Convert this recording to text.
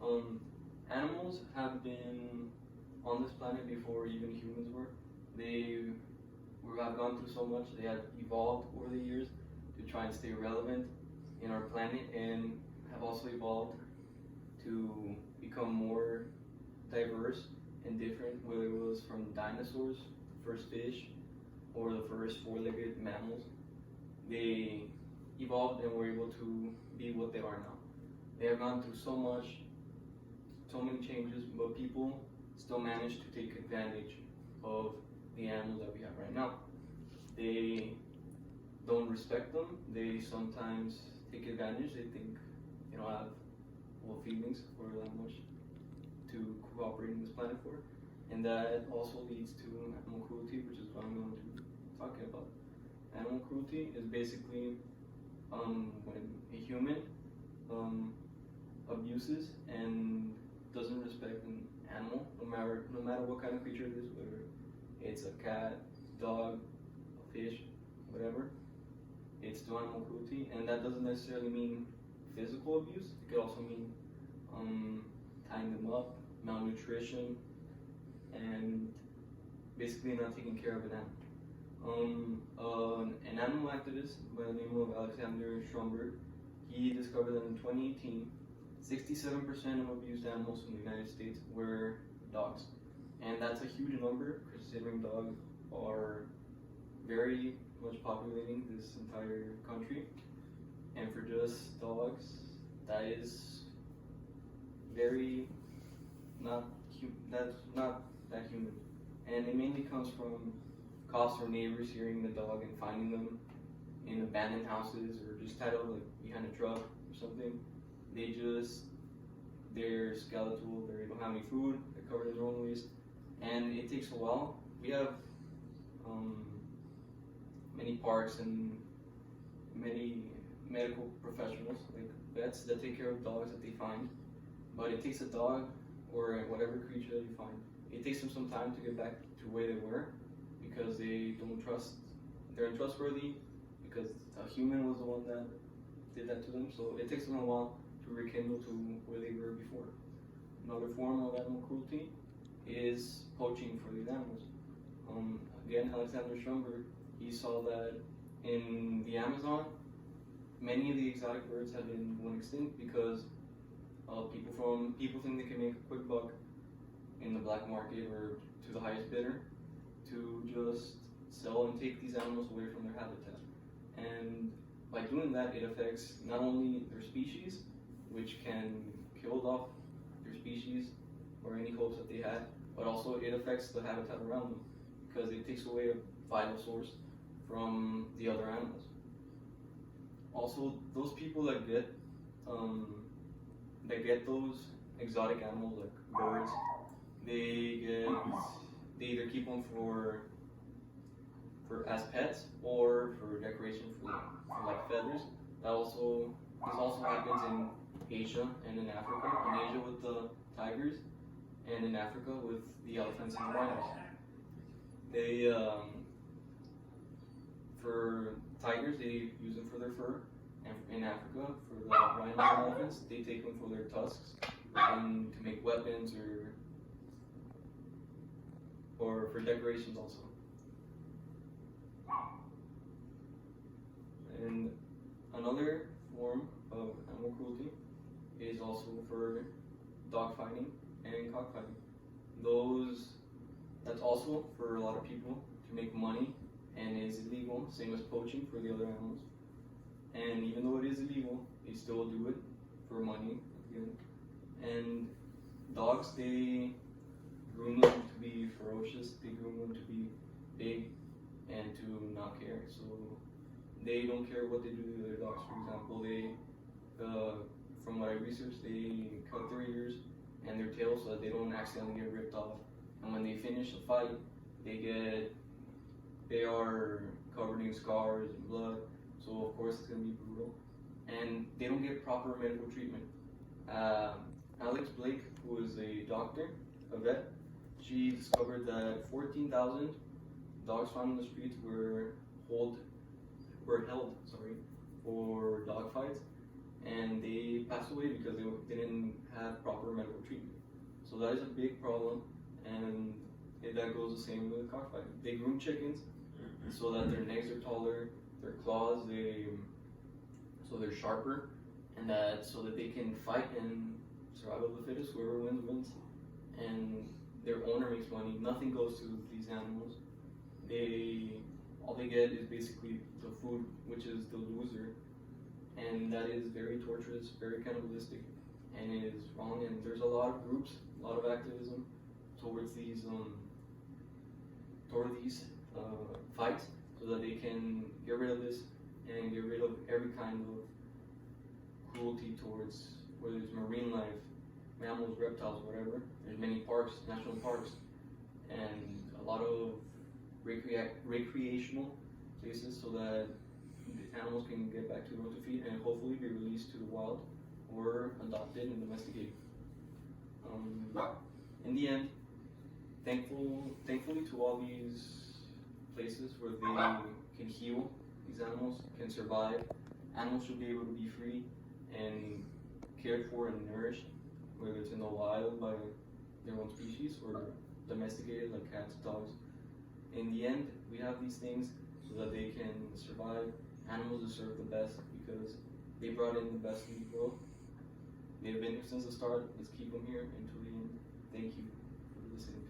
Um, Animals have been on this planet before even humans were. Have gone through so much. They have evolved over the years to try and stay relevant in our planet, and have also evolved to become more diverse and different, whether it was from dinosaurs, the first fish, or the first four-legged mammals. They evolved and were able to be what they are now. They have gone through so much, so many changes, but people still manage to take advantage of the animals that we have right now. They don't respect them. They sometimes take advantage. They think they don't have feelings for that much to cooperate in this planet for. And that also leads to animal cruelty, which is what I'm going to be talking about. Animal cruelty is basically when a human abuses and doesn't respect an animal, no matter what kind of creature it is, whether it's a cat, dog, a fish, whatever. It's still animal cruelty, and that doesn't necessarily mean physical abuse. It could also mean tying them up, malnutrition, and basically not taking care of an animal. An animal activist by the name of Alexander Stromberg, he discovered that in 2018, 67% of abused animals in the United States were dogs. And that's a huge number, considering dogs are very much populating this entire country. And for just dogs, that is very that's not that human. And it mainly comes from cops or neighbors hearing the dog and finding them in abandoned houses or just tied up like behind a truck or something. They're skeletal, they don't have any food, they're covered in their own waste, and it takes a while. We have many parks and many medical professionals, like vets, that take care of dogs that they find, but it takes a dog or whatever creature that you find, it takes them some time to get back to where they were, because they're untrustworthy, because a human was the one that did that to them, so it takes them a while to rekindle to where they were before. Another form of animal cruelty is poaching for these animals. Again, Alexander Stromberg, he saw that in the Amazon, many of the exotic birds have been going extinct because people think they can make a quick buck in the black market or to the highest bidder to just sell and take these animals away from their habitat. And by doing that, it affects not only their species, which can kill off their species or any hopes that they had, but also it affects the habitat around them, because it takes away a vital source from the other animals. Also, those people that get those exotic animals like birds, they either keep them for as pets or for decoration for like feathers. This also happens in Asia and in Africa. In Asia with the tigers, and in Africa with the elephants and the rhinos. For tigers, they use them for their fur, and in Africa, for the rhinos and elephants, they take them for their tusks and to make weapons or for decorations also. And another form of animal cruelty is also for dog fighting and cockfighting. That's also for a lot of people to make money and is illegal, same as poaching for the other animals. And even though it is illegal, they still do it for money again. And dogs, they groom them to be ferocious, they groom them to be big and to not care. So they don't care what they do to their dogs. For example, from what I researched, they cut their ears and their tails so that they don't accidentally get ripped off. And when they finish a fight, they are covered in scars and blood. So of course it's gonna be brutal. And they don't get proper medical treatment. Alex Blake, who is a doctor, a vet, she discovered that 14,000 dogs found in the streets were held for dog fights, and they passed away because they didn't have proper medical treatment. So that is a big problem, and that goes the same with the cockfighting. They groom chickens so that their necks are taller, their claws so they're sharper, and so that they can fight and survival of the fittest. Whoever wins wins, and their owner makes money. Nothing goes to these animals. All they get is basically the food, which is the loser, and that is very torturous, very cannibalistic, and it is wrong. And there's a lot of groups, a lot of activism towards these fights, so that they can get rid of this and get rid of every kind of cruelty towards, whether it's marine life, mammals, reptiles, whatever. There's many parks, national parks, and a lot of recreational places, so that the animals can get back to normal feed and hopefully be released to the wild or adopted and domesticated. In the end, thankfully to all these places where they can heal these animals, can survive, animals should be able to be free and cared for and nourished, whether it's in the wild by their own species or domesticated like cats, dogs. In the end, we have these things so that they can survive. Animals deserve the best because they brought in the best in the world. They've been here since the start. Let's keep them here until the end. Thank you for listening.